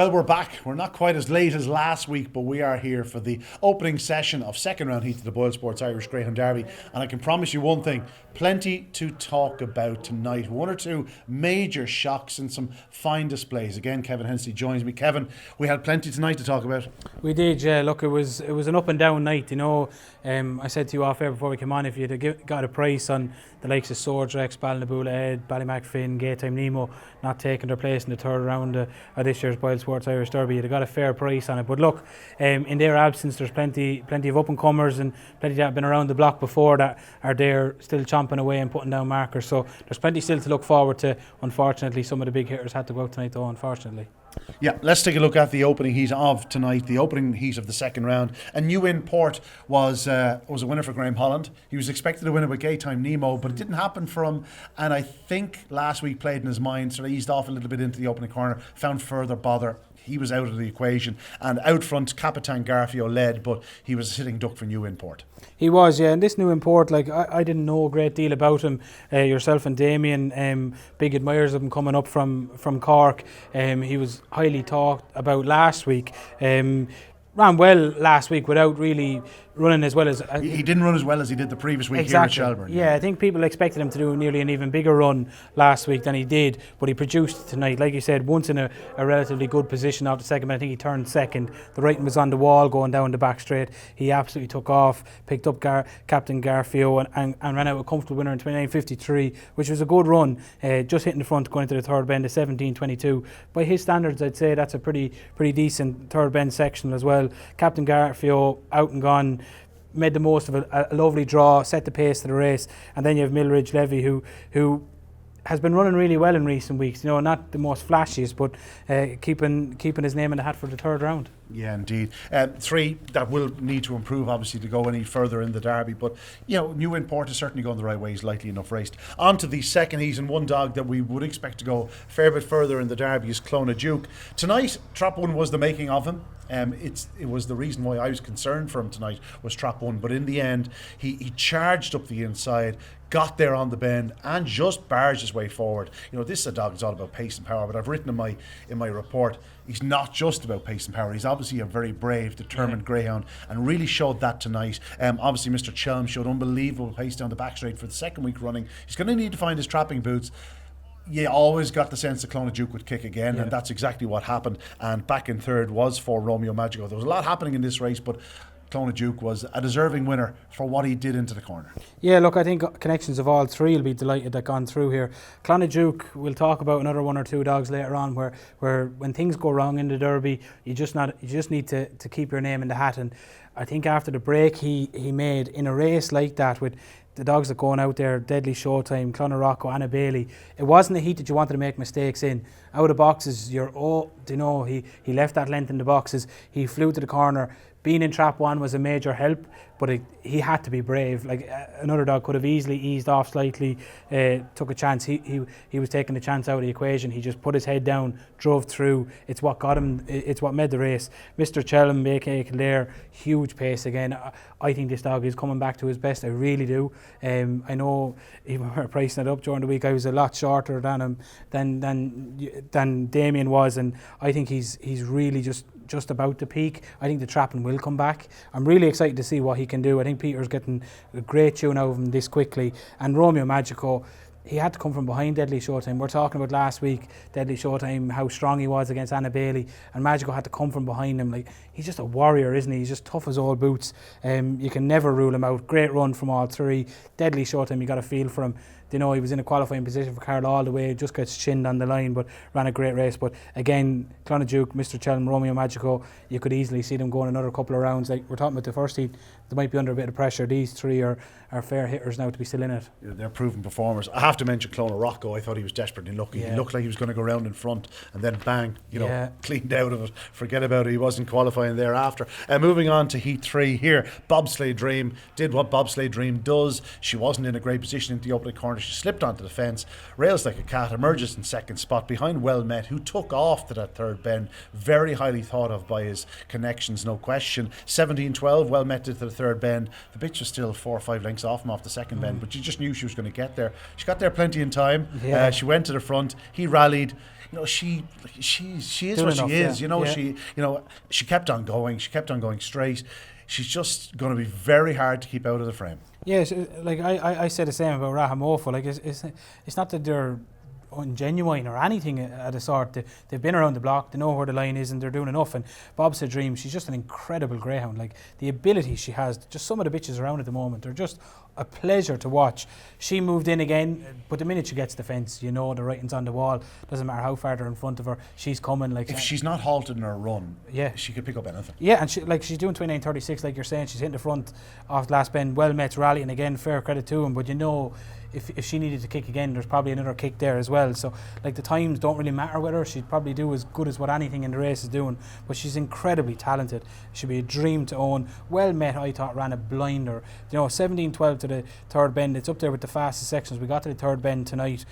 Well, we're back. We're not quite as late as last week, but we are here for the opening session of second round heat of the BoyleSports Irish Greyhound Derby. And I can promise you one thing, plenty to talk about tonight. One or two major shocks and some fine displays. Again, Kevin Hennessy joins me. Kevin, we had plenty tonight to talk about. We did, yeah. Look, it was an up and down night, you know. I said to you off air before we came on, if you'd got a price on the likes of Swordsrex, Ballinaboula Ed, Ballymacfin, Gaytime Nemo not taking their place in the third round of this year's BoyleSports Irish Derby, you'd have got a fair price on it. But look, in their absence, there's plenty of up and comers and plenty that have been around the block before that are there still chomping away and putting down markers. So there's plenty still to look forward to. Unfortunately, some of the big hitters had to go out tonight, though. Unfortunately. Yeah, let's take a look at the opening heat of tonight, the opening heat of the second round. And New In Port was a winner for Graham Holland. He was expected to win it with Gaytime Nemo, but it didn't happen for him. And I think last week played in his mind, sort of eased off a little bit into the opening corner, found further bother. He was out of the equation. And out front, Capitan Garfio led, but he was a sitting duck for New In Port. He was, yeah. And this New In Port, like, I didn't know a great deal about him. Yourself and Damien, big admirers of him coming up from Cork. He was highly talked about last week. Ran well last week without really running as well as... he didn't run as well as he did the previous week exactly. Here at Shelburne. Yeah, I think people expected him to do nearly an even bigger run last week than he did, but he produced tonight. Like you said, once in a relatively good position after the second, but I think he turned second. The writing was on the wall going down the back straight. He absolutely took off, picked up Captain Garfio and ran out a comfortable winner in 29.53, which was a good run, just hitting the front going into the third bend, a 17.22. By his standards, I'd say that's a pretty decent third bend section as well. Captain Garfio out and gone, made the most of a lovely draw, set the pace to the race, and then you have Millridge Levy who has been running really well in recent weeks. You know, not the most flashiest, but keeping his name in the hat for the third round. Yeah, indeed. Three that will need to improve, obviously, to go any further in the Derby. But, you know, New In Port is certainly going the right way. He's likely enough raced. On to the second heat, and one dog that we would expect to go a fair bit further in the Derby is Clona Duke. Tonight, Trap 1 was the making of him. It was the reason why I was concerned for him tonight was Trap 1. But in the end, he charged up the inside, got there on the bend and just barged his way forward. You know, this is a dog that's all about pace and power, but I've written in my report, he's not just about pace and power. He's obviously a very brave, determined greyhound and really showed that tonight. Obviously, Mr. Chelm showed unbelievable pace down the back straight for the second week running. He's going to need to find his trapping boots. You always got the sense that Clona Duke would kick again, and that's exactly what happened. And back in third was for Romeo Magico. There was a lot happening in this race, but Clona Duke was a deserving winner for what he did into the corner. Yeah, look, I think connections of all three will be delighted that gone through here. Clona Duke, we'll talk about another one or two dogs later on where when things go wrong in the Derby, you just need to keep your name in the hat. And I think after the break he made in a race like that with the dogs that going out there, Deadly Showtime, Clonarocco, Anna Bailey, it wasn't a heat that you wanted to make mistakes in. Out of boxes, he left that length in the boxes, he flew to the corner. Being in Trap 1 was a major help, but he had to be brave. Like another dog could have easily eased off slightly, took a chance. He was taking the chance out of the equation. He just put his head down, drove through. It's what got him. It's what made the race. Mr. Chelm, aka Kildare, huge pace again. I think this dog is coming back to his best. I really do. I know even when we were pricing it up during the week, I was a lot shorter than him than Damien was, and I think he's really just about to peak. I think the trapping will come back. I'm really excited to see what he can do. I think Peter's getting a great tune out of him this quickly. And Romeo Magico, he had to come from behind Deadly Showtime. We're talking about last week, Deadly Showtime, how strong he was against Anna Bailey, and Magico had to come from behind him. Like, he's just a warrior, isn't he? He's just tough as old boots. You can never rule him out. Great run from all three. Deadly Showtime, you got a feel for him. You know, he was in a qualifying position for Carl all the way, just gets chinned on the line, but ran a great race. But again, Clona Duke, Mr. Chelm, Romeo Magico, you could easily see them going another couple of rounds. Like we're talking about the first heat, they might be under a bit of pressure. These three are fair hitters now to be still in it. Yeah, they're proven performers. I have to mention Clonarocco. I thought he was desperately lucky. He looked like he was going to go round in front and then bang, cleaned out of it. Forget about it. He wasn't qualifying thereafter. Moving on to Heat 3 here. Bobsleigh Dream did what Bobsleigh Dream does. She wasn't in a great position in the opening corner. She slipped onto the fence, rails like a cat, emerges in second spot behind Well Met, who took off to that third bend. Very highly thought of by his connections, no question. 17-12, Well Met to the third bend. The bitch was still 4 or 5 lengths off him off the second bend, but you just knew she was going to get there. She got there plenty in time. She went to the front. He rallied. she is Doing what enough, she is. yeah. She kept on going. She kept on going straight. She's just going to be very hard to keep out of the frame. Yes, like I said the same about Rahamofo. Like it's not that they're ungenuine or anything of the sort. They've been around the block, they know where the line is, and they're doing enough. And Bob's a Dream, she's just an incredible greyhound. Like the ability she has, just some of the bitches around at the moment are just a pleasure to watch. She moved in again, but the minute she gets the fence, the writing's on the wall. Doesn't matter how far they're in front of her, she's coming. Like if she's not halted in her run, yeah, she could pick up anything. Yeah, and she's doing 29.36, like you're saying. She's hitting the front off the last bend. Well met rally, and again, fair credit to him. But if she needed to kick again, there's probably another kick there as well. So like the times don't really matter with her. She'd probably do as good as what anything in the race is doing. But she's incredibly talented. She'd be a dream to own. Well met, I thought, ran a blinder. 17-12 to the third bend. It's up there with the fastest sections. We got to the third bend tonight.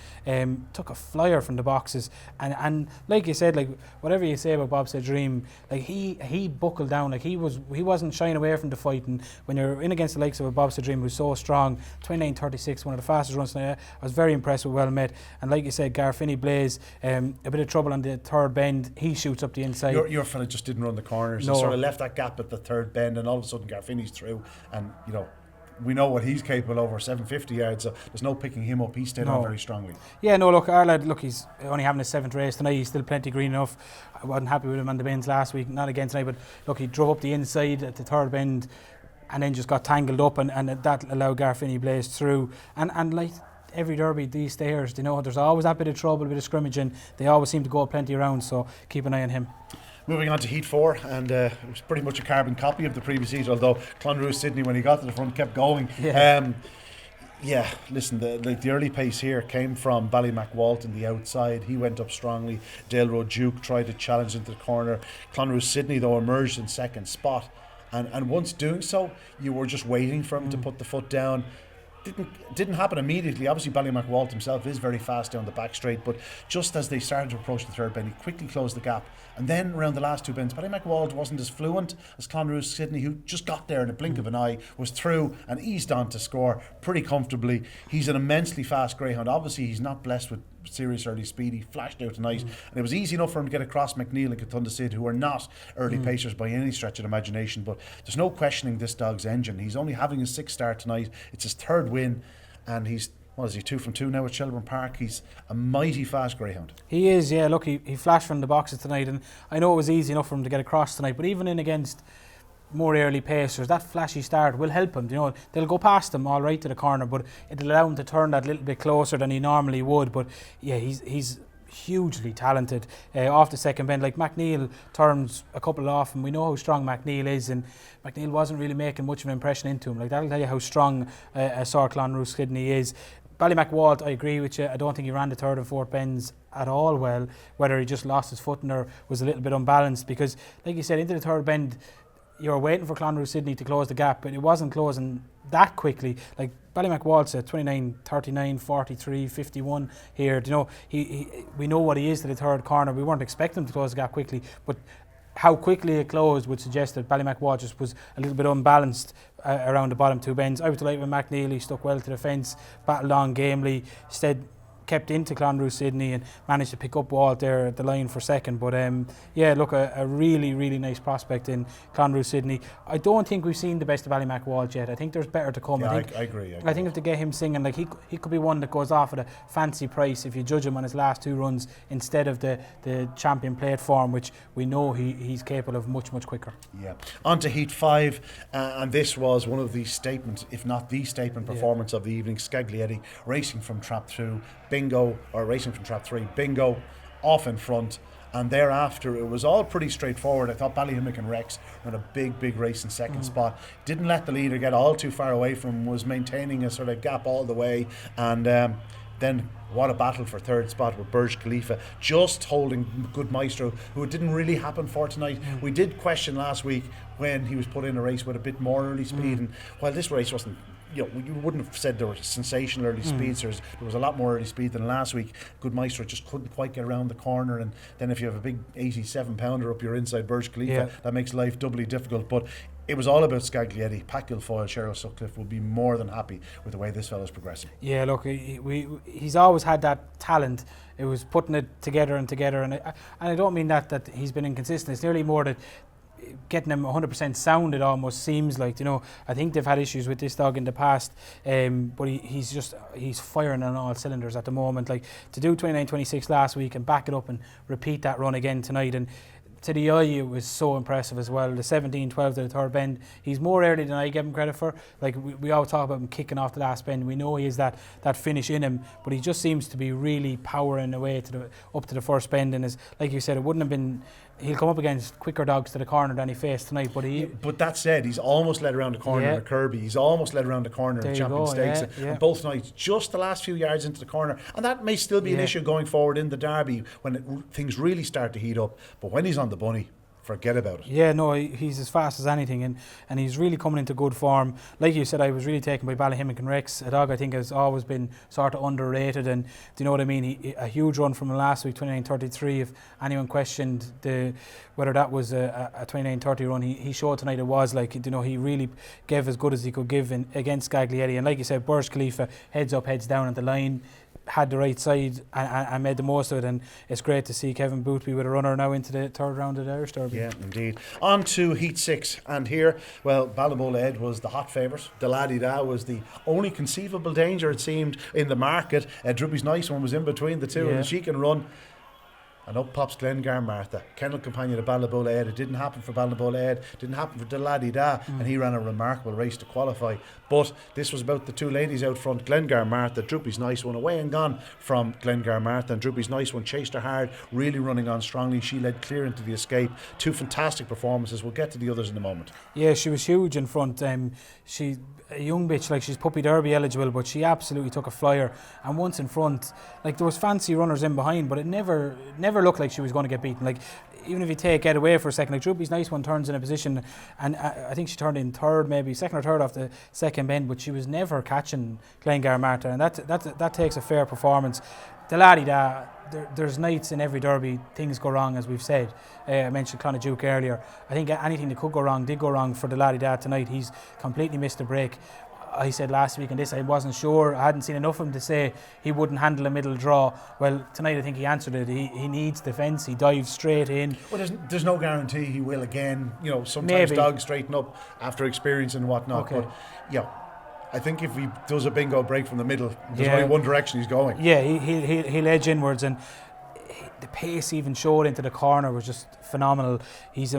Took a flyer from the boxes. And like you said, like whatever you say about Bob's a Dream, like he buckled down. Like he wasn't shying away from the fight. And when you're in against the likes of a Bob's a Dream who's so strong, 29.36, one of the fastest runs tonight. I was very impressed with Well Met, and like you said, Garfinney Blaze, a bit of trouble on the third bend. He shoots up the inside. Your fella just didn't run the corners. No. And sort of left that gap at the third bend, and all of a sudden Garfinney's through, and we know what he's capable over 750 yards, so there's no picking him up. He stayed on very strongly. Yeah, no, look, our lad, he's only having his 7th race tonight. He's still plenty green enough. I wasn't happy with him on the bends last week, not again tonight, but look, he drove up the inside at the third bend and then just got tangled up, and that allowed Garfinney Blaze through. And like every derby, these stayers, there's always that bit of trouble, a bit of scrimmaging. They always seem to go plenty around, so keep an eye on him. Moving on to Heat 4, and it was pretty much a carbon copy of the previous heat, although Clonruth Sydney, when he got to the front, kept going. Listen, the early pace here came from Ballymacwalt in the outside. He went up strongly. Dale Road Duke tried to challenge into the corner. Clonruth Sydney, though, emerged in second spot. And once doing so, you were just waiting for him to put the foot down. Didn't happen immediately. Obviously, Ballymacwalt himself is very fast down the back straight, but just as they started to approach the third bend, he quickly closed the gap. And then around the last two bends, Ballymacwalt wasn't as fluent as Clonruth Sydney, who just got there in a blink of an eye, was through and eased on to score pretty comfortably. He's an immensely fast greyhound. Obviously, he's not blessed with serious early speed. He flashed out tonight, and it was easy enough for him to get across McNeil and Katunda Sid, who are not early pacers by any stretch of imagination. But there's no questioning this dog's engine. He's only having his 6th start tonight. It's his 3rd win, and he's 2 from 2 now at Shelbourne Park. He's a mighty fast greyhound. He is, yeah. Look, he flashed from the boxes tonight, and I know it was easy enough for him to get across tonight, but even in against more early pacers, that flashy start will help him. They'll go past him all right to the corner, but it'll allow him to turn that little bit closer than he normally would. But yeah, he's hugely talented off the second bend. Like McNeil turns a couple off, and we know how strong McNeil is, and McNeil wasn't really making much of an impression into him. Like that'll tell you how strong Clonruth Sydney is. Ballymacwalt, I agree with you. I don't think he ran the third and fourth bends at all well. Whether he just lost his footing or was a little bit unbalanced, because like you said, into the third bend, you were waiting for Clonruth Sydney to close the gap, but it wasn't closing that quickly. Like Ballymacwalt's at 29, 39, 43, 51 here. We know what he is to the third corner. We weren't expecting him to close the gap quickly, but how quickly it closed would suggest that Ballymacwalt just was a little bit unbalanced around the bottom two bends. I was delighted with McNeil. He stuck well to the fence, battled on gamely, kept into Clonruth Sydney and managed to pick up Walt there at the line for second. But a really, really nice prospect in Clonruth Sydney. I don't think we've seen the best of Ballymacwalt yet. I think there's better to come. Yeah, I agree. I think if they get him singing, like he could be one that goes off at a fancy price if you judge him on his last 2 runs instead of the champion plate form, which we know he's capable of much, much quicker. Yeah. On to Heat 5, and this was one of the statements, if not the statement performance of the evening. Scaglietti racing from trap 2, racing from trap 3, bingo, off in front. And thereafter, it was all pretty straightforward. I thought Ballyhimmick and Rex ran a big race in second spot. Didn't let the leader get all too far away from him, was maintaining a sort of gap all the way. And then what a battle for third spot with Burj Khalifa, just holding good Maestro, who it didn't really happen for tonight. We did question last week when he was put in a race with a bit more early speed. And while this race wasn't, you wouldn't have said there were sensational early speeds. There was a lot more early speed than last week. Good Maestro just couldn't quite get around the corner, and then if you have a big 87-pounder up your inside Burj Khalifa, that makes life doubly difficult. But it was all about Scaglietti. Pat Guilfoyle, Cheryl Sutcliffe will be more than happy with the way this fellow's progressing. Yeah, look, he's always had that talent. It was putting it together, and I don't mean that he's been inconsistent. It's nearly more that getting him 100% sound, it almost seems like. I think they've had issues with this dog in the past, but he's firing on all cylinders at the moment. Like, to do 29-26 last week and back it up and repeat that run again tonight, and to the eye it was so impressive as well. The 17-12 to the third bend, he's more early than I give him credit for. Like, we all talk about him kicking off the last bend. We know he has that finish in him, but he just seems to be really powering away up to the first bend. And like you said, it wouldn't have been. He'll come up against quicker dogs to the corner than he faced tonight. But that said, he's almost led around the corner in the Kirby. He's almost led around the corner in the Champion Stakes. And both nights, just the last few yards into the corner. And that may still be an issue going forward in the Derby when things really start to heat up. But when he's on the bunny, forget about it. Yeah, no, he's as fast as anything, and he's really coming into good form. Like you said, I was really taken by Ballyhimmock and Rex, a dog I think has always been sort of underrated, and do you know what I mean? A huge run from him last week, 29-33. If anyone questioned whether that was a 29-30 run, he showed tonight it was. Like, he really gave as good as he could give against Scaglietti, and like you said, Burj Khalifa, heads up, heads down at the line, had the right side and made the most of it, and it's great to see Kevin Boothby with a runner now into the third round of the Irish Derby. Yeah, indeed. On to Heat 6, and here, well, Ballinbola Ed was the hot favourite. Da was the only conceivable danger, it seemed, in the market. Droopy's Nice One was in between the two, and she can run. And up pops Glengar Martha, kennel companion of Ballinbola Ed. It didn't happen for Ballinbola Ed, didn't happen for Da, and he ran a remarkable race to qualify. But this was about the two ladies out front, Glengar Martha, Droopy's Nice One, away and gone from Glengar Martha, and Droopy's Nice One chased her hard, really running on strongly. She led clear into the escape. Two fantastic performances. We'll get to the others in a moment. Yeah, she was huge in front. She a young bitch, like, she's Puppy Derby eligible, but she absolutely took a flyer. And once in front, like, there was fancy runners in behind, but it never looked like she was going to get beaten. Like, even if you take Ed away for a second, like, Droopy's Nice One turns in a position, and I think she turned in third, maybe second or third off the second bend, but she was never catching Glengar Martha, and that takes a fair performance. There's nights in every derby things go wrong, as we've said. I mentioned Clonadduke earlier. I think anything that could go wrong did go wrong for the laddie tonight. He's completely missed a break. I said last week on this, I wasn't sure. I hadn't seen enough of him to say he wouldn't handle a middle draw. Well, tonight I think he answered it. He needs defence. He dives straight in. Well, there's no guarantee he will again. Sometimes dogs straighten up after experience and whatnot. Okay. But I think if he does a bingo break from the middle, there's only one direction he's going. Yeah, he'll edge inwards, and the pace even showed into the corner was just phenomenal. He's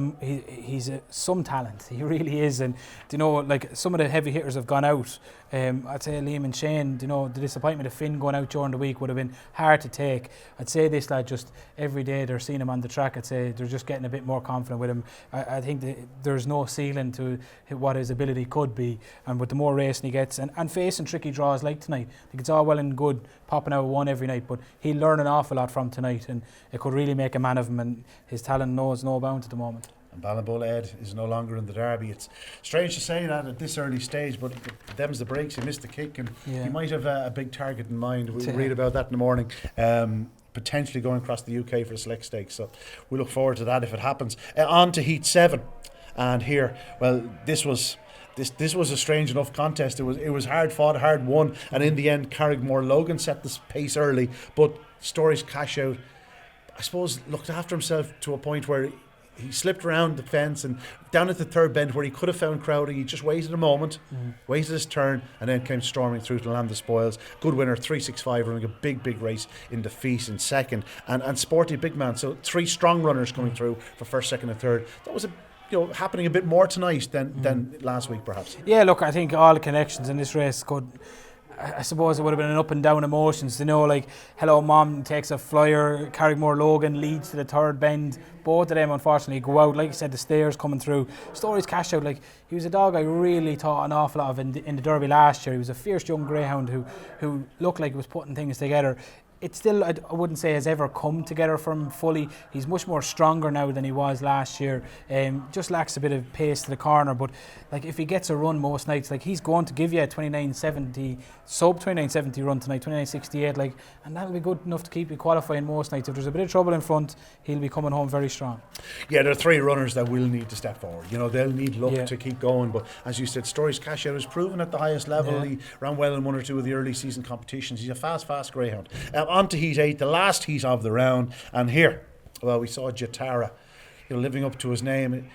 some talent. He really is. And like, some of the heavy hitters have gone out. I'd say Liam and Shane, the disappointment of Finn going out during the week would have been hard to take. I'd say this lad, just every day they're seeing him on the track, I'd say they're just getting a bit more confident with him. I think there's no ceiling to what his ability could be, and with the more racing he gets and facing tricky draws like tonight, I think it's all well and good popping out one every night, but he'll learn an awful lot from tonight, and it could really make a man of him, and his talent knows no bounds at the moment. And Ballinbola Ed is no longer in the Derby. It's strange to say that at this early stage, but them's the breaks. He missed the kick, and he might have a big target in mind. We'll read about that in the morning. Potentially going across the UK for the Select Stakes. So we look forward to that if it happens. On to Heat 7, and here, well, this was a strange enough contest. It was hard fought, hard won, and in the end, Carrickmore Logan set the pace early, but Stories Cash Out, I suppose, looked after himself to a point where he slipped around the fence and down at the third bend where he could have found crowding. He just waited a moment, waited his turn, and then came storming through to land the spoils. Good winner, 365, running a big race in defeat in second, and Sporty Big Man. So three strong runners coming through for first, second, and third. That was happening a bit more tonight than last week, perhaps. Yeah, look, I think all the connections in this race could. I suppose it would have been an up and down emotions, like Hello Mom takes a flyer, Carrickmore Logan leads to the third bend. Both of them unfortunately go out. Like you said, the stairs coming through. Stories Cash Out, like, he was a dog I really thought an awful lot of in the Derby last year. He was a fierce young greyhound who looked like he was putting things together. It still, I wouldn't say has ever come together for him fully. He's much more stronger now than he was last year. Just lacks a bit of pace to the corner, but like if he gets a run most nights, like he's going to give you a 29.70, sub 29.70 run tonight, 29.68, like, and that'll be good enough to keep you qualifying most nights. If there's a bit of trouble in front, he'll be coming home very strong. Yeah, there are 3 runners that will need to step forward. You know, they'll need luck to keep going. But as you said, Stories Cashier has proven at the highest level. He ran well in 1 or 2 of the early season competitions. He's a fast greyhound. On to Heat 8, the last heat of the round, and here, well, we saw Jatara, living up to his name.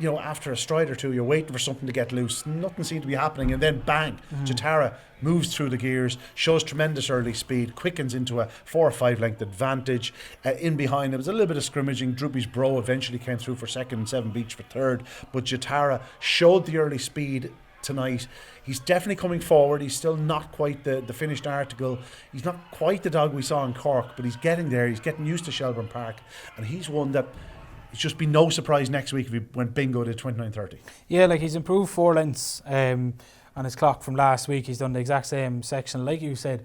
After a stride or 2, you're waiting for something to get loose. Nothing seemed to be happening, and then bang, Jatara moves through the gears, shows tremendous early speed, quickens into a 4 or 5 length advantage. In behind, there was a little bit of scrimmaging. Droopy's Bro eventually came through for second, and 7 Beach for third, but Jatara showed the early speed tonight. He's definitely coming forward. He's still not quite the finished article. He's not quite the dog we saw in Cork, but he's getting there. He's getting used to Shelbourne Park, and he's one that it's just be no surprise next week if he went bingo to 29.30. Yeah, like he's improved 4 lengths on his clock from last week. He's done the exact same section. Like you said,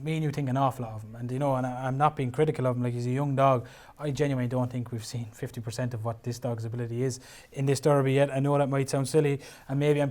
me and you think an awful lot of him, and and I'm not being critical of him. Like, he's a young dog. I genuinely don't think we've seen 50% of what this dog's ability is in this Derby yet. I know that might sound silly, and maybe I'm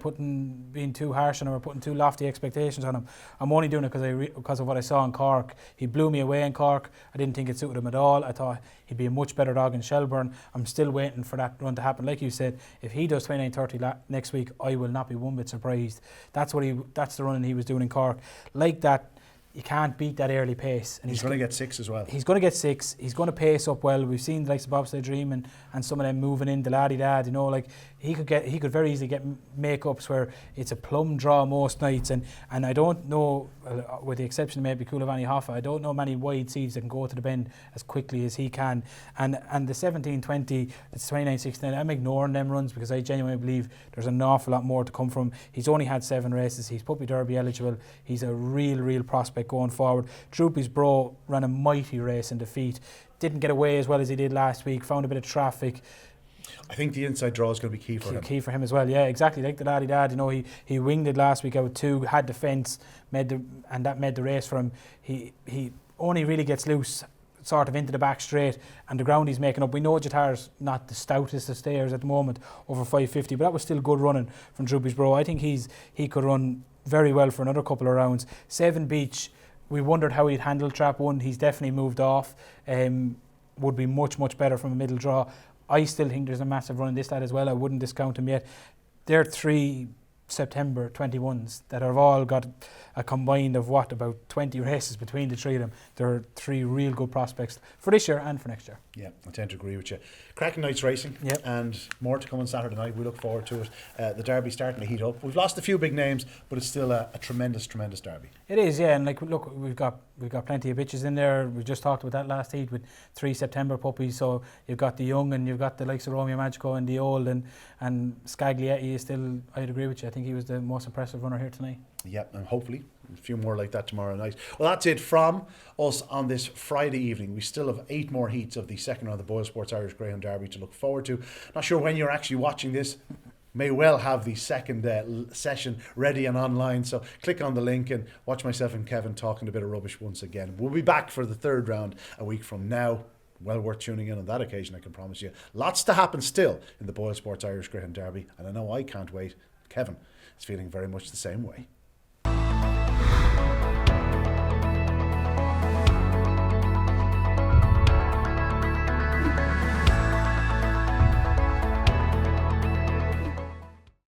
being too harsh on him or putting too lofty expectations on him. I'm only doing it because of what I saw in Cork. He blew me away in Cork. I didn't think it suited him at all. I thought he'd be a much better dog in Shelbourne. I'm still waiting for that run to happen. Like you said, if he does 29.30 next week, I will not be one bit surprised. That's the running he was doing in Cork. Like that, you can't beat that early pace. And he's going to get 6 as well. He's going to get 6. He's going to pace up well. We've seen the likes of Bobsleigh Dream and some of them moving in, the laddie dad. Like he could very easily get make-ups where it's a plum draw most nights. And I don't know, with the exception of maybe Coulivanny Hoffa, I don't know many wide seeds that can go to the bend as quickly as he can. And the 17.20, it's 29.69. I'm ignoring them runs because I genuinely believe there's an awful lot more to come from. He's only had 7 races. He's Puppy Derby eligible. He's a real prospect going forward. Droopy's Bro ran a mighty race in defeat. Didn't get away as well as he did last week. Found a bit of traffic. I think the inside draw is going to be key for him. Key for him as well, yeah, exactly. Like the laddie dad, he winged it last week out 2, had the fence, and that made the race for him. He only really gets loose sort of into the back straight, and the ground he's making up. We know Jatara's not the stoutest of stayers at the moment, over 550, but that was still good running from Droopy's Bro. I think he could run very well for another couple of rounds. 7 Beach, we wondered how he'd handle trap 1. He's definitely moved off. Would be much better from a middle draw. I still think there's a massive run in this lad as well. I wouldn't discount him yet. There are 3 September 21s that have all got a combined of about 20 races between the 3 of them. There are 3 real good prospects for this year and for next year. Yeah, I tend to agree with you. Cracking night's racing, and more to come on Saturday night. We look forward to it. The Derby starting to heat up. We've lost a few big names, but it's still a tremendous Derby. It is, yeah. And look, we've got plenty of bitches in there. We just talked about that last heat with 3 September puppies. So you've got the young, and you've got the likes of Romeo Magico and the old, and Scaglietti is still. I'd agree with you. I think he was the most impressive runner here tonight. Yeah, and hopefully a few more like that tomorrow night. Well, that's it from us on this Friday evening. We still have 8 more heats of the second round of the BoyleSports Irish Greyhound Derby to look forward to. Not sure when you're actually watching this. May well have the second session ready and online, so click on the link and watch myself and Kevin talking a bit of rubbish once again. We'll be back for the 3rd round a week from now. Well worth tuning in on that occasion, I can promise you. Lots to happen still in the BoyleSports Irish Greyhound Derby, and I know I can't wait. Kevin is feeling very much the same way.